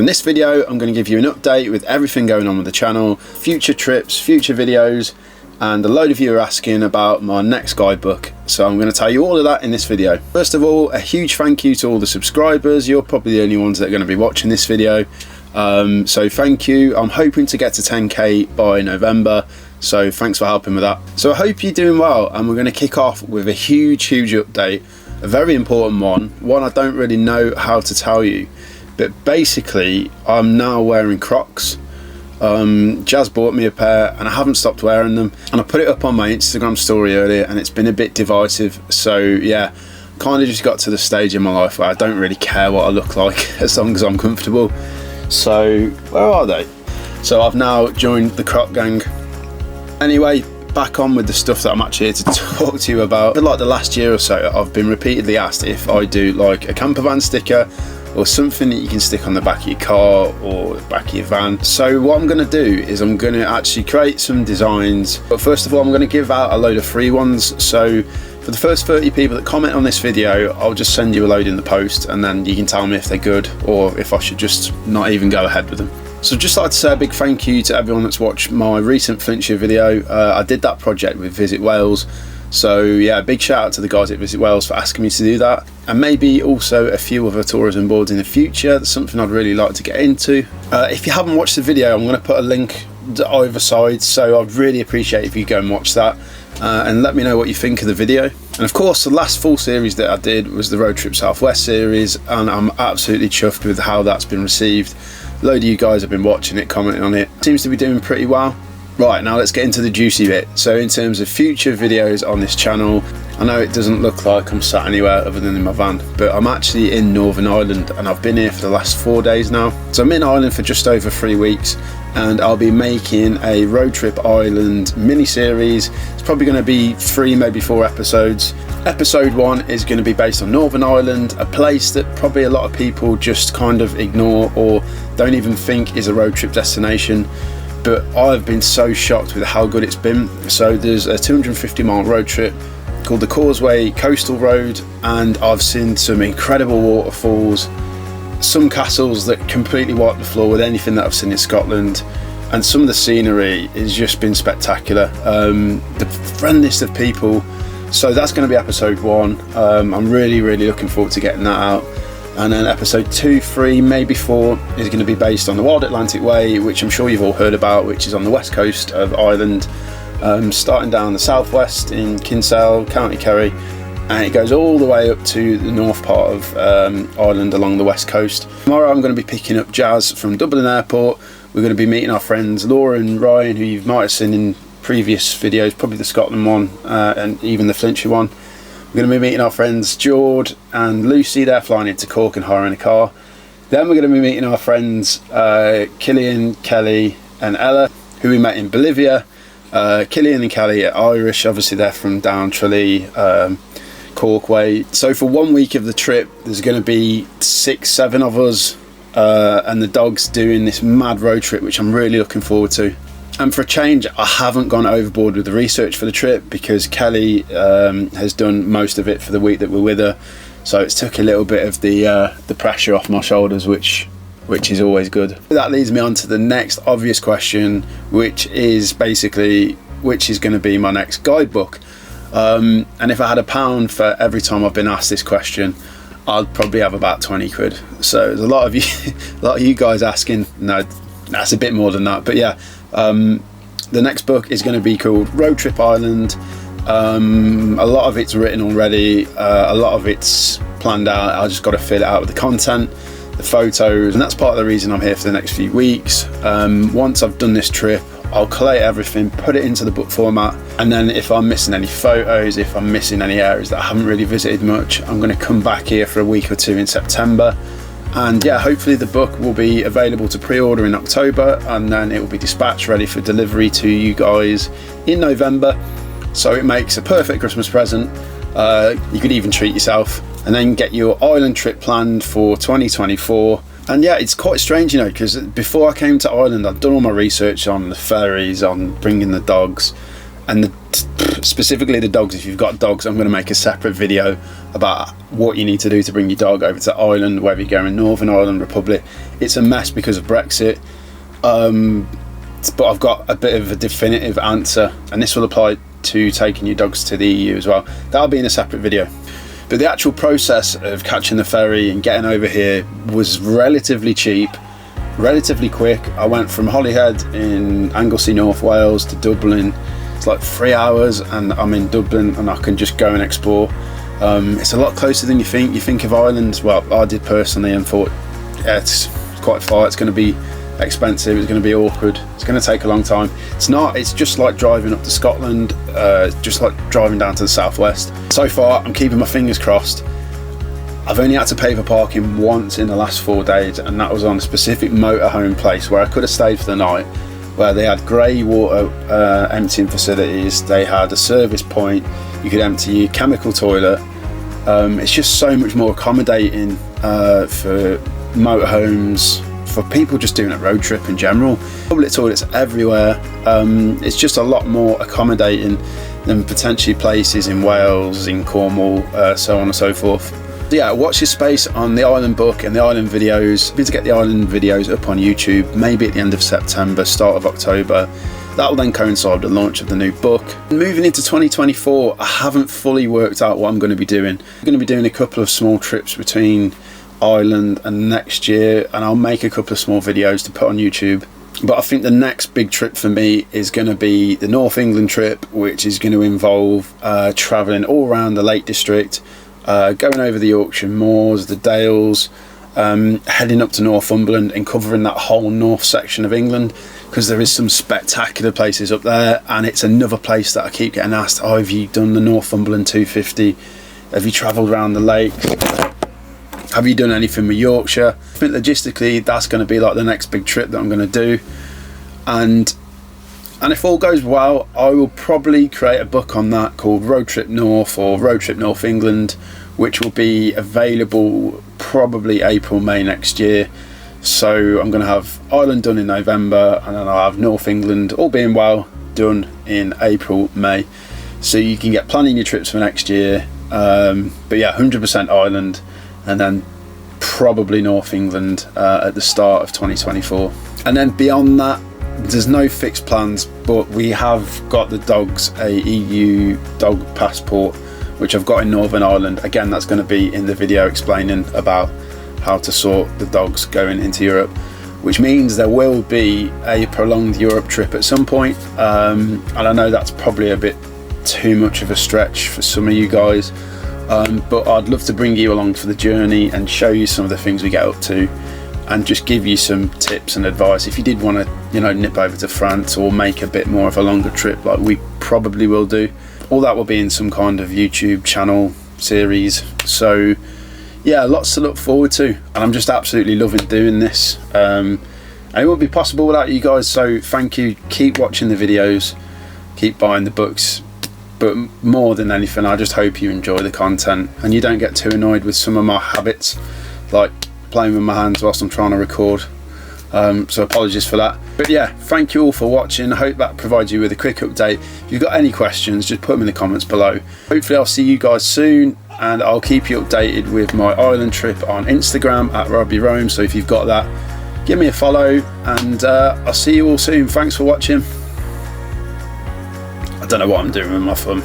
this video I'm going to give you an update with everything going on with the channel, future trips, future videos, and a load of you are asking about my next guidebook, so I'm going to tell you all of that in this video. First of all, a huge thank you to all the subscribers. You're probably the only ones that are going to be watching this video, so thank you. I'm hoping to get to 10k by November, so thanks for helping with that. So I hope you're doing well, and we're going to kick off with a huge update, a very important one I don't really know how to tell you, but basically I'm now wearing Crocs. Jazz bought me a pair and I haven't stopped wearing them, and I put it up on my Instagram story earlier and it's been a bit divisive. So yeah, kind of just got to the stage in my life where I don't really care what I look like as long as I'm comfortable. So where are they? So I've now joined the Croc gang. Anyway, back on with the stuff that I'm actually here to talk to you about. For like the last year or so, I've been repeatedly asked if I do like a camper van sticker or something that you can stick on the back of your car or the back of your van. So what I'm going to do is I'm going to actually create some designs, but first of all I'm going to give out a load of free ones. So for the first 30 people that comment on this video, I'll just send you a load in the post, and then you can tell me if they're good or if I should just not even go ahead with them. So just like to say a big thank you to everyone that's watched my recent Flintshire video. I did that project with Visit Wales. So yeah, big shout out to the guys at Visit Wales for asking me to do that, and maybe also a few other tourism boards in the future. That's something I'd really like to get into. If you haven't watched the video, I'm going to put a link either side, so I'd really appreciate if you go and watch that and let me know what you think of the video. And of course, the last full series that I did was the Road Trip Southwest series, and I'm absolutely chuffed with how that's been received. A load of you guys have been watching it, commenting on it. Seems to be doing pretty well. Right, now let's get into the juicy bit. So in terms of future videos on this channel, I know it doesn't look like I'm sat anywhere other than in my van, but I'm actually in Northern Ireland and I've been here for the last 4 days now. So I'm in Ireland for just over 3 weeks, and I'll be making a Road Trip Ireland mini-series. It's probably going to be 3, maybe 4 episodes. Episode 1 is going to be based on Northern Ireland, a place that probably a lot of people just kind of ignore or don't even think is a road trip destination. But I've been so shocked with how good it's been. So there's a 250-mile road trip called the Causeway Coastal Road, and I've seen some incredible waterfalls, some castles that completely wipe the floor with anything that I've seen in Scotland, and some of the scenery has just been spectacular. The friendliest of people. So that's going to be episode 1. I'm really looking forward to getting that out. And then episode 2, 3, maybe 4 is going to be based on the Wild Atlantic Way, which I'm sure you've all heard about, which is on the west coast of Ireland, starting down the southwest in Kinsale, County Kerry, and it goes all the way up to the north part of Ireland along the west coast. Tomorrow I'm going to be picking up Jazz from Dublin Airport. We're going to be meeting our friends Laura and Ryan, who you might have seen in previous videos, probably the Scotland one and even the Flintshire one. We're going to be meeting our friends Jord and Lucy. They're flying into Cork and hiring a car. Then we're going to be meeting our friends Killian, Kelly and Ella, who we met in Bolivia. Killian and Kelly are Irish, obviously they're from down Tralee, Cork way. So for 1 week of the trip there's going to be 6-7 of us and the dogs doing this mad road trip, which I'm really looking forward to. And for a change, I haven't gone overboard with the research for the trip because Kelly has done most of it for the week that we're with her. So it's took a little bit of the pressure off my shoulders, which is always good. That leads me on to the next obvious question, which is basically, which is going to be my next guidebook. And if I had £1 for every time I've been asked this question, I'd probably have about 20 quid. So there's a lot of you guys asking. No, that's a bit more than that, but yeah. The next book is going to be called Road Trip Ireland. A lot of it's written already, a lot of it's planned out. I just got to fill it out with the content, the photos, and that's part of the reason I'm here for the next few weeks. Once I've done this trip, I'll collate everything, put it into the book format, and then if I'm missing any photos, if I'm missing any areas that I haven't really visited much, I'm going to come back here for a week or 2 in September. And yeah, hopefully the book will be available to pre-order in October, and then it will be dispatched ready for delivery to you guys in November. So it makes a perfect Christmas present. You could even treat yourself and then get your island trip planned for 2024. And yeah, it's quite strange, you know, because before I came to Ireland, I'd done all my research on the ferries, on bringing the dogs, and specifically the dogs. If you've got dogs, I'm going to make a separate video about what you need to do to bring your dog over to Ireland, whether you're going Northern Ireland, Republic. It's a mess because of Brexit, but I've got a bit of a definitive answer, and this will apply to taking your dogs to the EU as well. That'll be in a separate video. But the actual process of catching the ferry and getting over here was relatively cheap, relatively quick. I went from Holyhead in Anglesey, North Wales to Dublin. It's like 3 hours and I'm in Dublin and I can just go and explore. It's a lot closer than you think. You think of Ireland, well, I did personally, and thought, yeah, it's quite far, it's going to be expensive, it's going to be awkward, it's going to take a long time. It's not, it's just like driving up to Scotland, just like driving down to the southwest. So far, I'm keeping my fingers crossed. I've only had to pay for parking once in the last 4 days, and that was on a specific motorhome place where I could have stayed for the night, where they had grey water emptying facilities, they had a service point, you could empty your chemical toilet. It's just so much more accommodating for motorhomes, for people just doing a road trip in general. Public toilets everywhere. It's just a lot more accommodating than potentially places in Wales, in Cornwall, so on and so forth. So yeah, watch this space on the Island book and the Island videos. I'm going to get the Island videos up on YouTube, maybe at the end of September, start of October. That will then coincide with the launch of the new book. Moving into 2024, I haven't fully worked out what I'm going to be doing. I'm going to be doing a couple of small trips between Ireland and next year, and I'll make a couple of small videos to put on YouTube. But I think the next big trip for me is going to be the North England trip, which is going to involve travelling all around the Lake District, going over the Yorkshire Moors, the Dales, heading up to Northumberland and covering that whole north section of England, because there is some spectacular places up there. And it's another place that I keep getting asked, oh, have you done the Northumberland 250? Have you travelled around the lake? Have you done anything with Yorkshire? I think logistically that's going to be like the next big trip that I'm going to do, and if all goes well, I will probably create a book on that called Road Trip North or Road Trip North England, which will be available probably April, May next year. So I'm going to have Ireland done in November, and then I'll have North England, all being well, done in April, May. So you can get planning your trips for next year. But yeah, 100% Ireland, and then probably North England at the start of 2024. And then beyond that, there's no fixed plans, but we have got the dogs a EU dog passport, which I've got in Northern Ireland. Again, that's going to be in the video explaining about how to sort the dogs going into Europe, which means there will be a prolonged Europe trip at some point. And I know that's probably a bit too much of a stretch for some of you guys, but I'd love to bring you along for the journey and show you some of the things we get up to, and just give you some tips and advice if you did want to, you know, nip over to France or make a bit more of a longer trip like we probably will do. All that will be in some kind of YouTube channel series. So yeah, lots to look forward to, and I'm just absolutely loving doing this. And it wouldn't be possible without you guys, so thank you. Keep watching the videos, keep buying the books, but more than anything, I just hope you enjoy the content and you don't get too annoyed with some of my habits, like playing with my hands whilst I'm trying to record. So apologies for that. But yeah, thank you all for watching. I hope that provides you with a quick update. If you've got any questions, just put them in the comments below. Hopefully I'll see you guys soon, and I'll keep you updated with my Ireland trip on Instagram at Robbie Who. So if you've got that, give me a follow, and I'll see you all soon. Thanks for watching. I don't know what I'm doing with my thumb.